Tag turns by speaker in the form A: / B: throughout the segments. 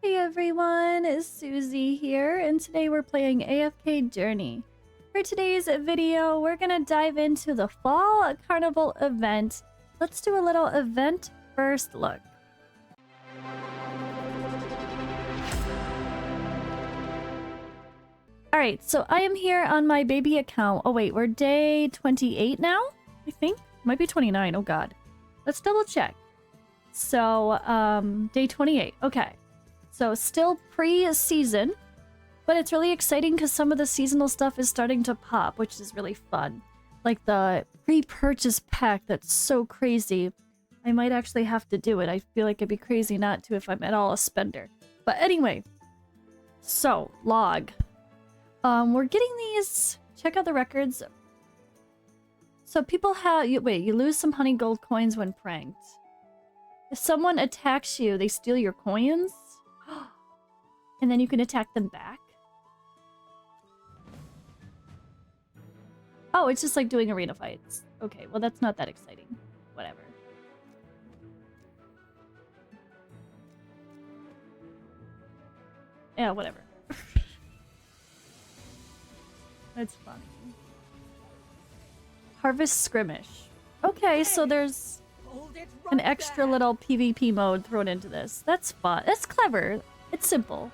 A: Hey everyone, it's Suzi here, and today we're playing AFK Journey. For today's video, we're gonna dive into the Fall Carnival event. Let's do a little event first look. Alright, so I am here on my baby account. Oh wait, we're day 28 now? I think? Might be 29, oh god. Let's double check. So, day 28, okay. So still pre-season, but it's really exciting because some of the seasonal stuff is starting to pop, which is really fun. Like the pre-purchase pack that's so crazy. I might actually have to do it. I feel like it'd be crazy not to if I'm at all a spender. But anyway, so log. We're getting these. Check out the records. So people have you lose some honey gold coins when pranked. If someone attacks you, they steal your coins. And then you can attack them back. Oh, it's just like doing arena fights. Okay, well that's not that exciting. Whatever. Yeah, whatever. That's funny. Harvest Skirmish. Okay, so there's an extra little PvP mode thrown into this. That's fun. That's clever. It's simple.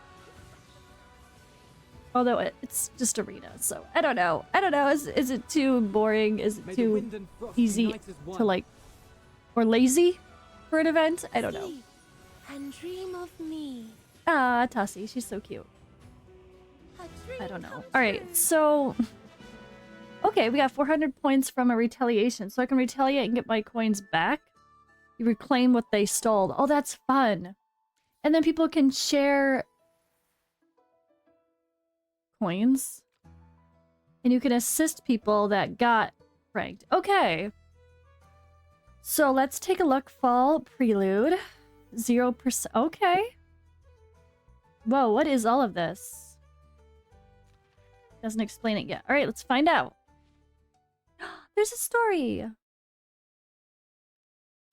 A: Although it's just arena, so I don't know. I don't know. Is it too boring? Is it too easy to like, or lazy for an event? I don't know.
B: And dream of me.
A: Ah, Tassie, she's so cute. I don't know. All right, so okay, we got 400 points from a retaliation, so I can retaliate and get my coins back. You reclaim what they stole. Oh, that's fun. And then people can share coins. And you can assist people that got pranked. Okay. So let's take a look. Fall Prelude. 0%. Okay. Whoa, what is all of this? Doesn't explain it yet. Alright, let's find out. There's a story.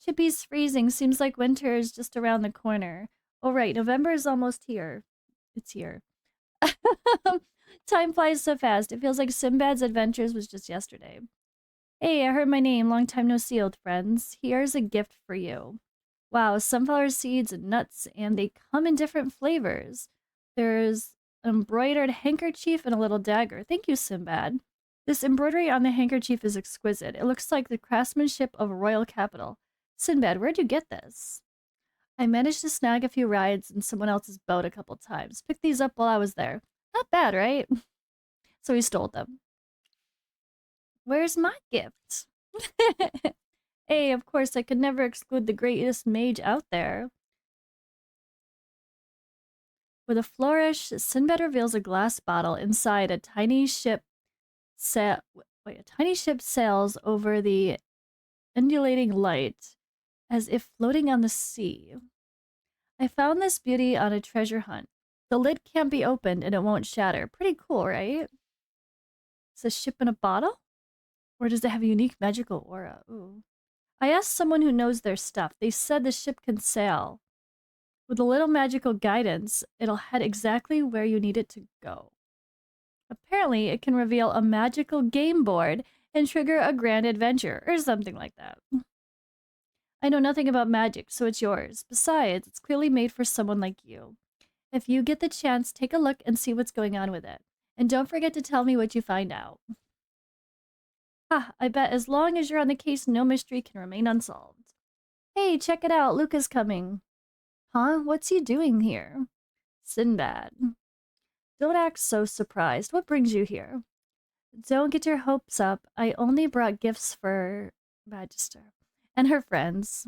A: Chippy's freezing. Seems like winter is just around the corner. Oh, right. November is almost here. It's here. Time flies so fast. It feels like Sinbad's adventures was just yesterday. Hey, I heard my name. Long time no see, old friends. Here's a gift for you. Wow, sunflower seeds and nuts, and they come in different flavors. There's an embroidered handkerchief and a little dagger. Thank you, Sinbad. This embroidery on the handkerchief is exquisite. It looks like the craftsmanship of a royal capital. Sinbad, where'd you get this? I managed to snag a few rides in someone else's boat a couple times. Picked these up while I was there. Not bad, right? So he stole them. Where's my gift? Hey, of course, I could never exclude the greatest mage out there. With a flourish, Sinbad reveals a glass bottle. Inside, a tiny ship sails over the undulating light, as if floating on the sea. I found this beauty on a treasure hunt. The lid can't be opened and it won't shatter. Pretty cool, right? It's a ship in a bottle? Or does it have a unique magical aura? Ooh. I asked someone who knows their stuff. They said the ship can sail. With a little magical guidance, it'll head exactly where you need it to go. Apparently, it can reveal a magical game board and trigger a grand adventure, or something like that. I know nothing about magic, so it's yours. Besides, it's clearly made for someone like you. If you get the chance, take a look and see what's going on with it. And don't forget to tell me what you find out. Ha, I bet as long as you're on the case, no mystery can remain unsolved. Hey, check it out, Luca's coming. Huh? What's he doing here? Sinbad. Don't act so surprised. What brings you here? Don't get your hopes up. I only brought gifts for Magister and her friends.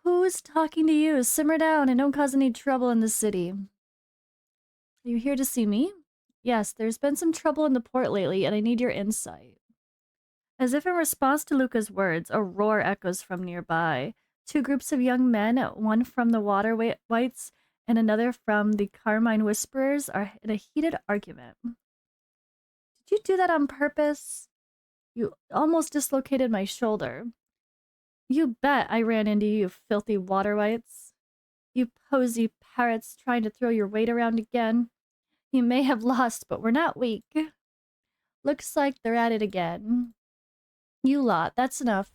A: Who's talking to you? Simmer down and don't cause any trouble in the city. Are you here to see me? Yes, there's been some trouble in the port lately, and I need your insight. As if in response to Luca's words, a roar echoes from nearby. Two groups of young men, one from the Water Whites and another from the Carmine Whisperers, are in a heated argument. Did you do that on purpose? You almost dislocated my shoulder. You bet I ran into you, filthy water whites. You posy parrots trying to throw your weight around again. You may have lost, but we're not weak. Looks like they're at it again. You lot, that's enough.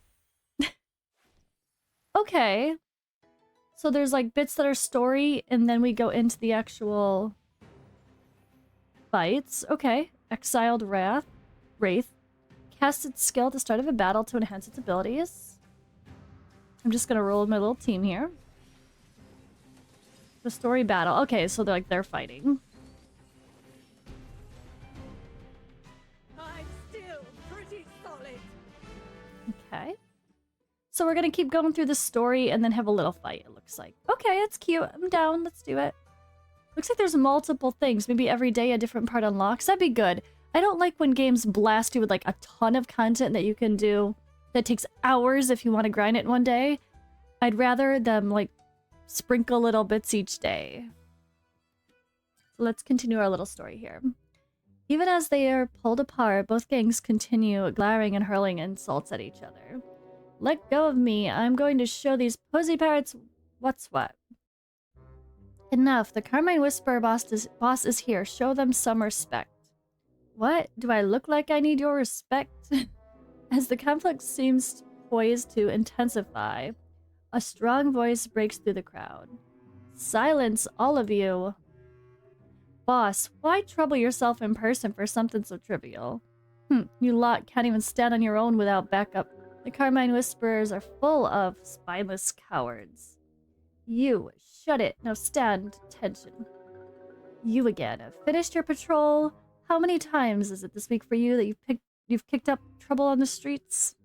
A: Okay. So there's like bits that are story, and then we go into the actual fights. Okay. Exiled Wraith. Cast its skill at the start of a battle to enhance its abilities. I'm just gonna roll with my little team here. The story battle. Okay, so they're fighting.
B: I'm still pretty solid.
A: Okay. So we're gonna keep going through the story and then have a little fight, it looks like. Okay, it's cute. I'm down. Let's do it. Looks like there's multiple things. Maybe every day a different part unlocks. That'd be good. I don't like when games blast you with like a ton of content that you can do that takes hours if you want to grind it in one day. I'd rather them like sprinkle little bits each day. So let's continue our little story here. Even as they are pulled apart, both gangs continue glaring and hurling insults at each other. Let go of me. I'm going to show these posy parrots what's what. Enough. The Carmine Whisperer boss is here. Show them some respect. What? Do I look like I need your respect? As the conflict seems poised to intensify, a strong voice breaks through the crowd. Silence, all of you. Boss, why trouble yourself in person for something so trivial? You lot can't even stand on your own without backup. The Carmine Whisperers are full of spineless cowards. You, shut it. Now stand. Attention. You again. Finished your patrol? How many times is it this week for you that you've kicked up trouble on the streets?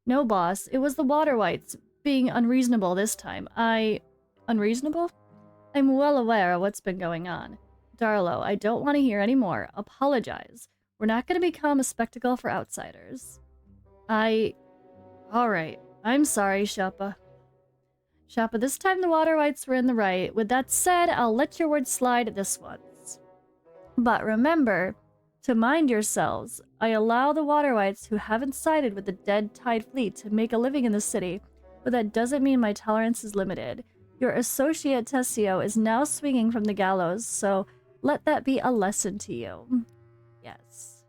A: No, boss. It was the Water Whites being unreasonable this time. Unreasonable? I'm well aware of what's been going on. Darlow, I don't want to hear any more. Apologize. We're not going to become a spectacle for outsiders. Alright. I'm sorry, Shappa. Shappa, this time the Water Whites were in the right. With that said, I'll let your word slide this once. But remember to mind yourselves. I allow the Water Whites who haven't sided with the dead Tide Fleet to make a living in the city, but that doesn't mean my tolerance is limited. Your associate Tessio is now swinging from the gallows, so let that be a lesson to you. Yes.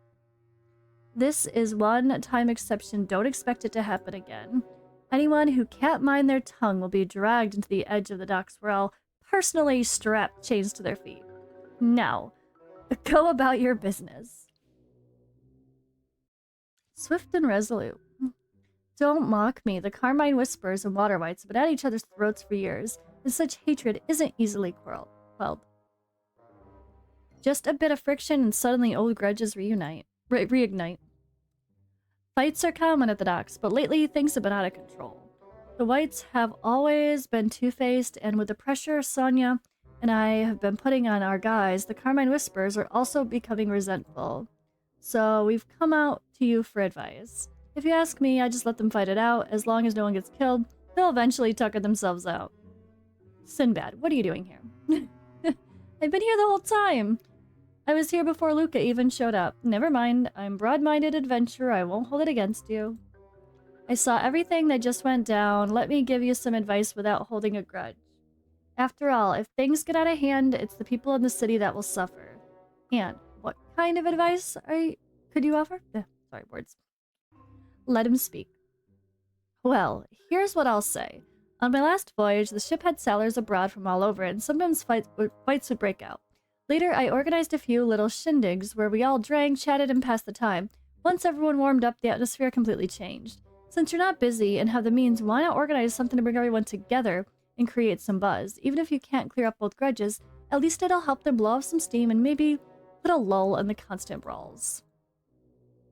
A: This is one-time exception. Don't expect it to happen again. Anyone who can't mind their tongue will be dragged into the edge of the docks where I'll personally strap chains to their feet. Now, go about your business. Swift and resolute. Don't mock me. The Carmine Whisperers and Water Whites have been at each other's throats for years, and such hatred isn't easily quelled. Just a bit of friction and suddenly old grudges reignite. Fights are common at the docks, but lately things have been out of control. The Whites have always been two-faced, and with the pressure Sonia and I have been putting on our guys, the Carmine Whisperers are also becoming resentful. So we've come out to you for advice. If you ask me, I just let them fight it out. As long as no one gets killed, they'll eventually tucker themselves out. Sinbad, what are you doing here? I've been here the whole time. I was here before Luca even showed up. Never mind, I'm broad-minded adventurer. I won't hold it against you. I saw everything that just went down. Let me give you some advice without holding a grudge. After all, if things get out of hand, it's the people in the city that will suffer. And what kind of advice could you offer? Sorry, words. Let him speak. Well, here's what I'll say. On my last voyage, the ship had sailors abroad from all over, and sometimes fights would break out. Later, I organized a few little shindigs where we all drank, chatted, and passed the time. Once everyone warmed up, the atmosphere completely changed. Since you're not busy and have the means, why not organize something to bring everyone together and create some buzz? Even if you can't clear up both grudges, at least it'll help them blow off some steam and maybe put a lull in the constant brawls.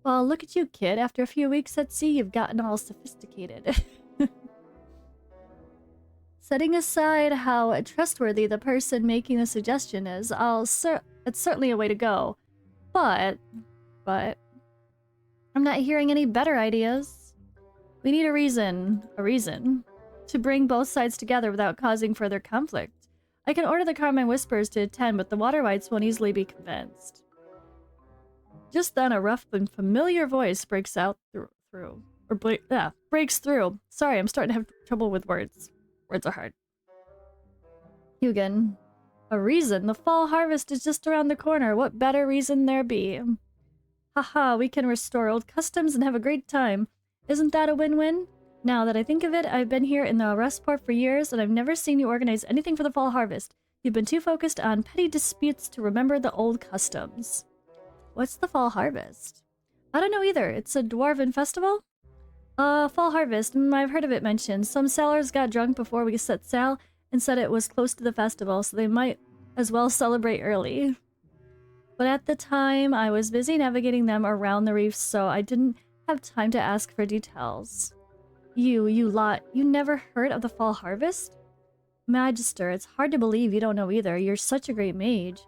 A: Well, look at you, kid. After a few weeks at sea, you've gotten all sophisticated. Setting aside how trustworthy the person making the suggestion is, it's certainly a way to go. But I'm not hearing any better ideas. We need a reason to bring both sides together without causing further conflict. I can order the Carmine Whisperers to attend, but the Water Whites won't easily be convinced. Just then, a rough and familiar voice breaks out breaks through. Sorry, I'm starting to have trouble with words. Words are hard. Hugin. A reason? The fall harvest is just around the corner. What better reason there be? Haha, we can restore old customs and have a great time. Isn't that a win-win? Now that I think of it, I've been here in the rest port for years and I've never seen you organize anything for the fall harvest. You've been too focused on petty disputes to remember the old customs. What's the fall harvest? I don't know either. It's a dwarven festival? Fall harvest. I've heard of it mentioned. Some sailors got drunk before we set sail and said it was close to the festival, so they might as well celebrate early. But at the time, I was busy navigating them around the reef, so I didn't have time to ask for details. You lot, you never heard of the fall harvest? Magister, it's hard to believe you don't know either. You're such a great mage.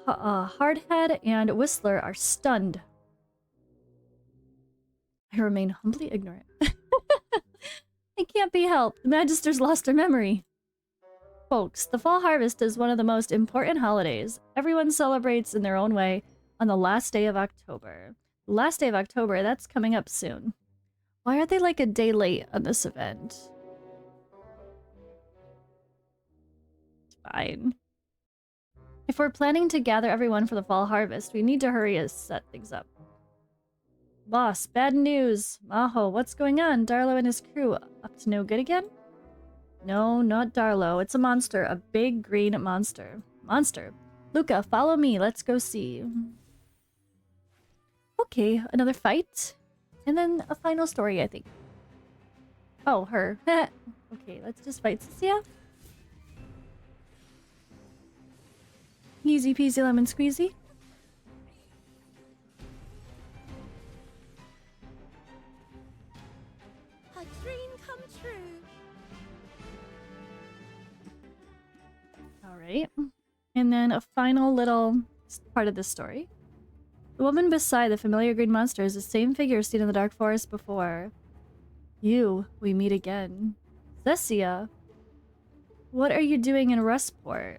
A: Hardhead and Whistler are stunned. I remain humbly ignorant. It can't be helped. The Magister's lost her memory. Folks, the fall harvest is one of the most important holidays. Everyone celebrates in their own way on the last day of October. The last day of October, that's coming up soon. Why are they like a day late on this event? It's fine. If we're planning to gather everyone for the fall harvest, we need to hurry and set things up. Boss, bad news. Maho, what's going on? Darlo and his crew up to no good again? No, not Darlo. It's a monster. A big green monster. Monster. Luca, follow me. Let's go see. Okay, another fight. And then a final story, I think. Oh, her. Okay, let's just fight Cecilia. Easy peasy lemon squeezy.
B: A dream come true.
A: Alright. And then a final little part of this story. The woman beside the familiar green monster is the same figure seen in the dark forest before. We meet again. Cessia, what are you doing in Rustport?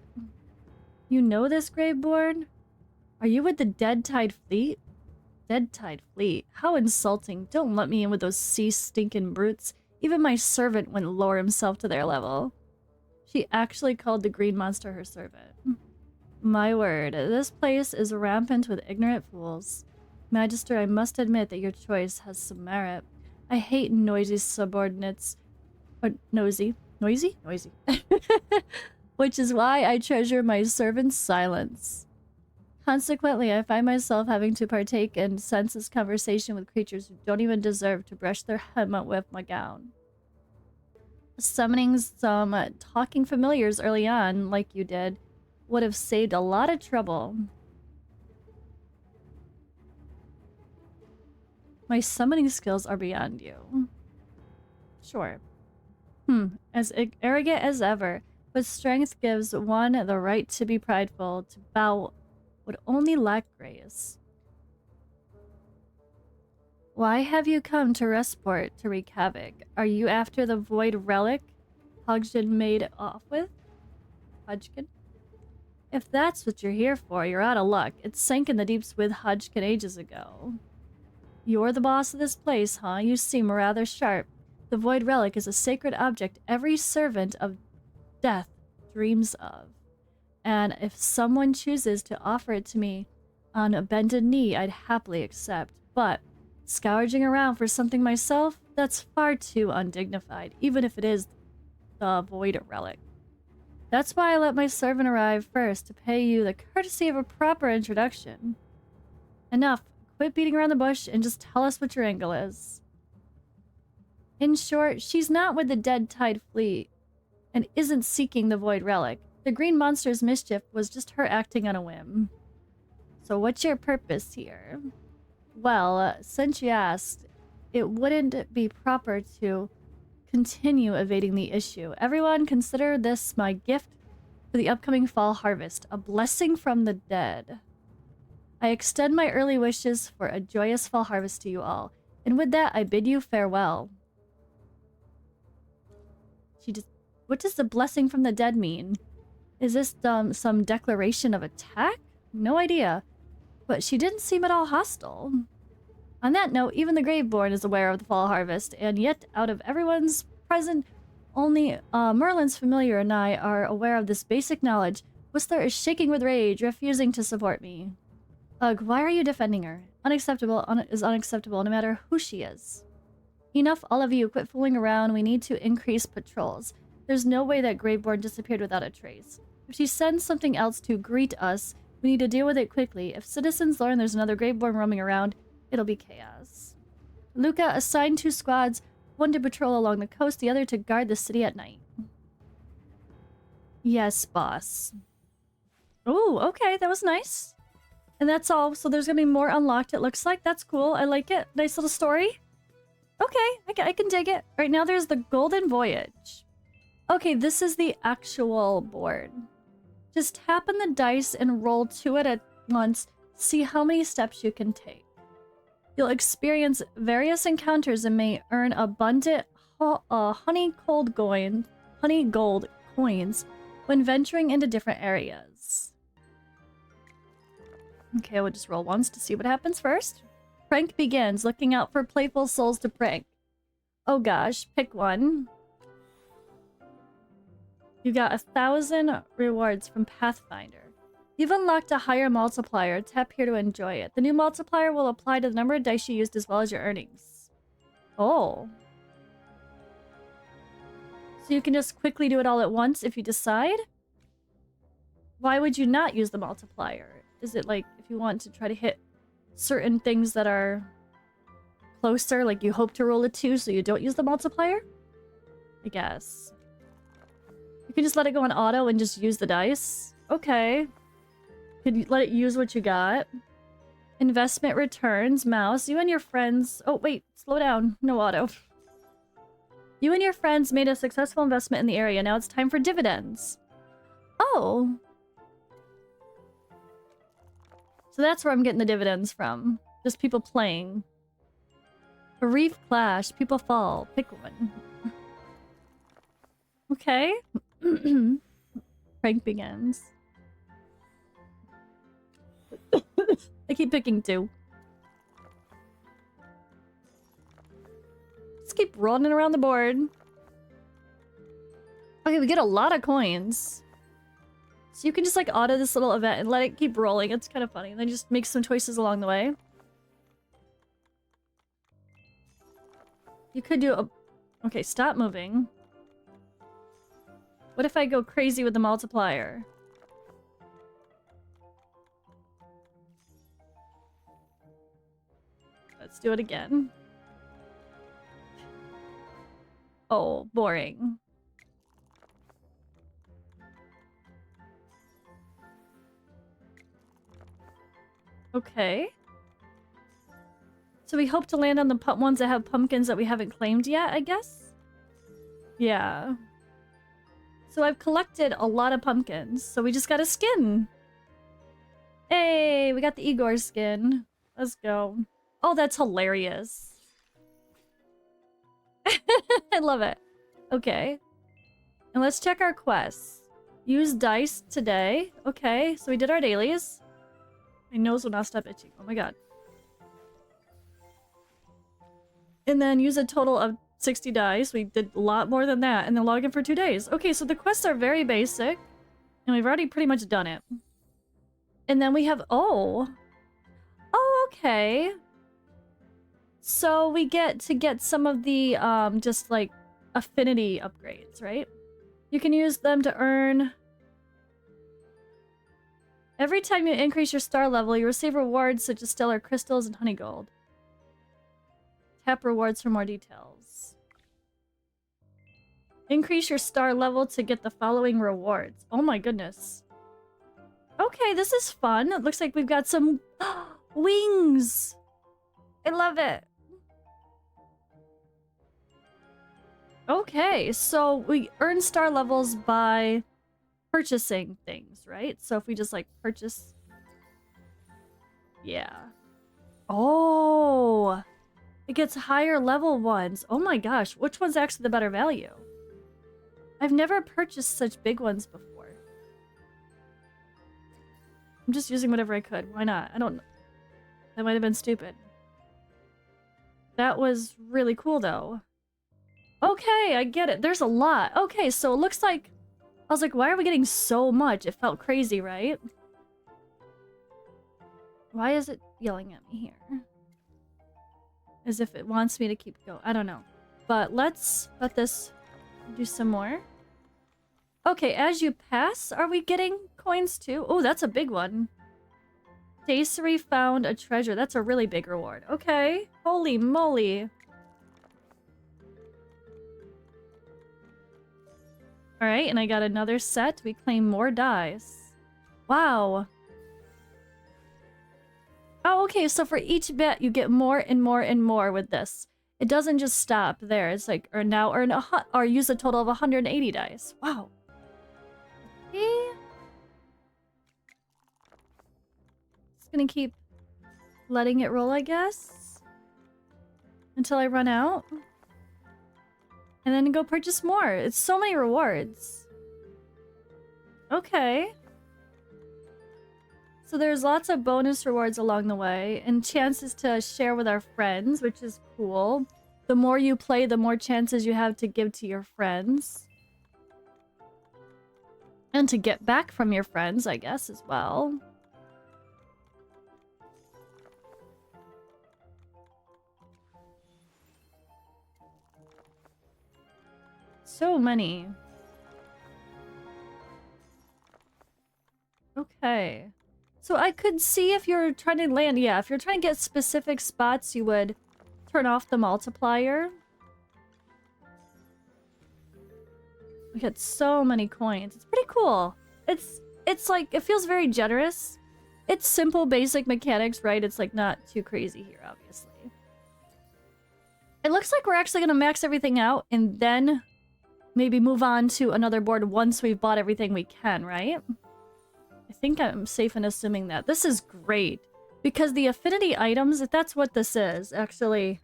A: You know this, Graveborn? Are you with the Dead Tide Fleet? Dead Tide Fleet? How insulting. Don't let me in with those sea-stinking brutes. Even my servant wouldn't lower himself to their level. She actually called the green monster her servant. My word, this place is rampant with ignorant fools. Magister, I must admit that your choice has some merit. I hate noisy subordinates. Or nosy. Noisy? Noisy. Which is why I treasure my servant's silence. Consequently, I find myself having to partake in senseless conversation with creatures who don't even deserve to brush their hem with my gown. Summoning some talking familiars early on, like you did, would have saved a lot of trouble. My summoning skills are beyond you. Sure. As arrogant as ever, but strength gives one the right to be prideful, to bow would only lack grace. Why have you come to Rustport to wreak havoc? Are you after the void relic Hodgkin made off with? Hodgkin? If that's what you're here for, you're out of luck. It sank in the deeps with Hodgkin ages ago. You're the boss of this place, huh? You seem rather sharp. The void relic is a sacred object every servant of death dreams of. And if someone chooses to offer it to me on a bended knee, I'd happily accept. But scourging around for something myself, that's far too undignified, even if it is the void relic. That's why I let my servant arrive first, to pay you the courtesy of a proper introduction. Enough. Quit beating around the bush and just tell us what your angle is. In short, she's not with the Dead Tide Fleet and isn't seeking the void relic. The green monster's mischief was just her acting on a whim. So what's your purpose here? Well, since you asked, it wouldn't be proper to continue evading the issue. Everyone, consider this my gift for the upcoming fall harvest, a blessing from the dead. I extend my early wishes for a joyous fall harvest to you all, and with that, I bid you farewell. What does the blessing from the dead mean? Is this some declaration of attack? No idea, but she didn't seem at all hostile. On that note, even the Graveborn is aware of the fall harvest, and yet out of everyone's present, Only Merlin's familiar and I are aware of this basic knowledge. Whistler is shaking with rage, refusing to support me. Ugh, why are you defending her? Unacceptable is unacceptable, no matter who she is. Enough, all of you. Quit fooling around. We need to increase patrols. There's no way that Graveborn disappeared without a trace. If she sends something else to greet us, we need to deal with it quickly. If citizens learn there's another Graveborn roaming around, it'll be chaos. Luca, assign 2 squads, one to patrol along the coast, the other to guard the city at night. Yes, boss. Oh, okay, that was nice. And that's all. So there's gonna be more unlocked, it looks like. That's cool. I like it. Nice little story. Okay, I can dig it. Right now there's the Golden Voyage. Okay, this is the actual board. Just tap on the dice and roll 2 at once. See how many steps you can take. You'll experience various encounters and may earn abundant honey gold coins when venturing into different areas. Okay, we'll just roll once to see what happens first. Prank begins. Looking out for playful souls to prank. Oh gosh, pick one. You got 1,000 rewards from Pathfinder. You've unlocked a higher multiplier. Tap here to enjoy it. The new multiplier will apply to the number of dice you used as well as your earnings. Oh. So you can just quickly do it all at once if you decide? Why would you not use the multiplier? Is it like if you want to try to hit certain things that are closer, like you hope to roll a 2 so you don't use the multiplier? I guess. You can just let it go on auto and just use the dice. Okay. Could you let it use what you got? Investment returns, mouse. You and your friends... Oh, wait. Slow down. No auto. You and your friends made a successful investment in the area. Now it's time for dividends. Oh. So that's where I'm getting the dividends from. Just people playing. A reef clash. People fall. Pick one. Okay. Prank begins. I keep picking 2. Let's keep running around the board. Okay, we get a lot of coins. So you can just like auto this little event and let it keep rolling. It's kind of funny. And then just make some choices along the way. You could do a... Okay, stop moving. What if I go crazy with the multiplier? Let's do it again. Oh, boring. Okay. So we hope to land on the ones that have pumpkins that we haven't claimed yet, I guess? Yeah. So I've collected a lot of pumpkins, so we just got a skin. Hey, we got the Igor skin. Let's go. Oh, that's hilarious. I love it. Okay. And let's check our quests. Use dice today. Okay, so we did our dailies. My nose will not stop itching. Oh my god. And then use a total of 60 dice. We did a lot more than that. And then log in for 2 days. Okay, so the quests are very basic. And we've already pretty much done it. And then we have... Oh. Oh, okay. So we get to get some of the, just like, affinity upgrades, right? You can use them to earn... Every time you increase your star level, you receive rewards such as stellar crystals and honey gold. Tap rewards for more details. Increase your star level to get the following rewards. Oh my goodness. Okay, this is fun. It looks like we've got some wings. I love it. Okay, so we earn star levels by purchasing things, right? So if we just like purchase... Yeah. Oh! It gets higher level ones. Oh my gosh, which one's actually the better value? I've never purchased such big ones before. I'm just using whatever I could. Why not? I don't know. That might have been stupid. That was really cool though. Okay, I get it. There's a lot. Okay, so it looks like... I was like, why are we getting so much? It felt crazy, right? Why is it yelling at me here? As if it wants me to keep going. I don't know. But let's let this do some more. Okay, as you pass, are we getting coins too? Oh, that's a big one. Dacery found a treasure. That's a really big reward. Okay. Holy moly. Alright, and I got another set. We claim more dice. Wow. Oh, okay, so for each bet, you get more and more and more with this. It doesn't just stop there. It's like, or now earn or use a total of 180 dice. Wow. Okay. Just gonna keep letting it roll, I guess. Until I run out. And then go purchase more. It's so many rewards. Okay. So there's lots of bonus rewards along the way. And chances to share with our friends, which is cool. The more you play, the more chances you have to give to your friends. And to get back from your friends, I guess, as well. So many. Okay. So I could see if you're trying to land... Yeah, if you're trying to get specific spots, you would turn off the multiplier. We get so many coins. It's pretty cool. It's like... It feels very generous. It's simple, basic mechanics, right? It's like not too crazy here, obviously. It looks like we're actually going to max everything out and then... maybe move on to another board once we've bought everything we can, right? I think I'm safe in assuming that. This is great. Because the affinity items, if that's what this is, actually...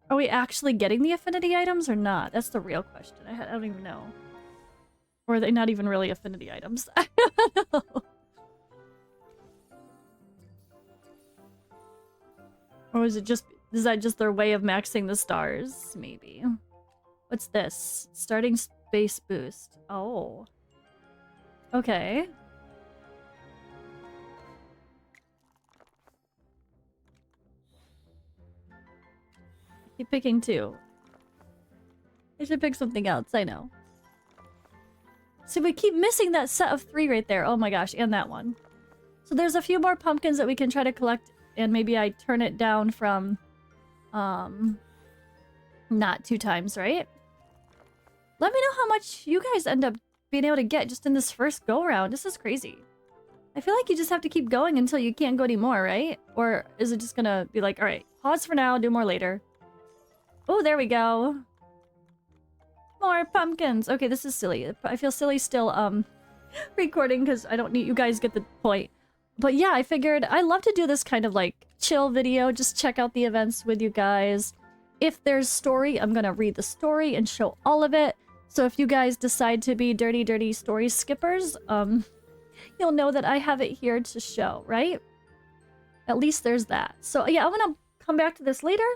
A: Are we actually getting the affinity items or not? That's the real question. I don't even know. Or are they not even really affinity items? I don't know. Or is it just... Is that just their way of maxing the stars? Maybe. What's this? Starting space boost. Oh. Okay. Keep picking two. I should pick something else, I know. So we keep missing that set of 3 right there. Oh my gosh, and that one. So there's a few more pumpkins that we can try to collect, and maybe I turn it down from... not 2 times, right? Let me know how much you guys end up being able to get just in this first go-around. This is crazy. I feel like you just have to keep going until you can't go anymore, right? Or is it just gonna be like, alright, pause for now, do more later. Oh, there we go. More pumpkins. Okay, this is silly. I feel silly still, recording because I don't need... You guys get the point. But yeah, I figured I love to do this kind of like chill video. Just check out the events with you guys. If there's story, I'm gonna read the story and show all of it. So if you guys decide to be dirty story skippers, you'll know that I have it here to show, right? At least there's that. So yeah, I'm gonna come back to this later.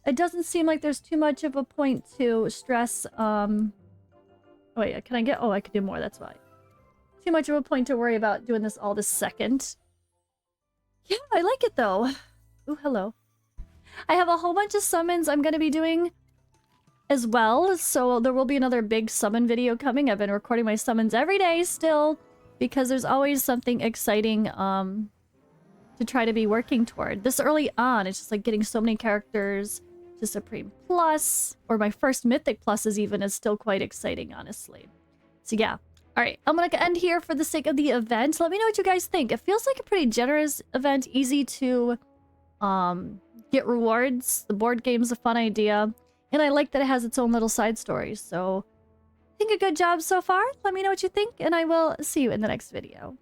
A: It doesn't seem like there's too much of a point to stress, wait, can I get... Oh, I could do more, that's why. Too much of a point to worry about doing this all this second. Yeah, I like it though. Ooh, hello. I have a whole bunch of summons I'm gonna be doing as well, so there will be another big summon video coming. I've been recording my summons every day still, because there's always something exciting, to try to be working toward. This early on, it's just like getting so many characters to Supreme Plus, or my first Mythic Pluses even, is still quite exciting, honestly. So yeah. Alright, I'm gonna end here for the sake of the event. Let me know what you guys think. It feels like a pretty generous event, easy to get rewards. The board game's a fun idea. And I like that it has its own little side story. So I think a good job so far. Let me know what you think, and I will see you in the next video.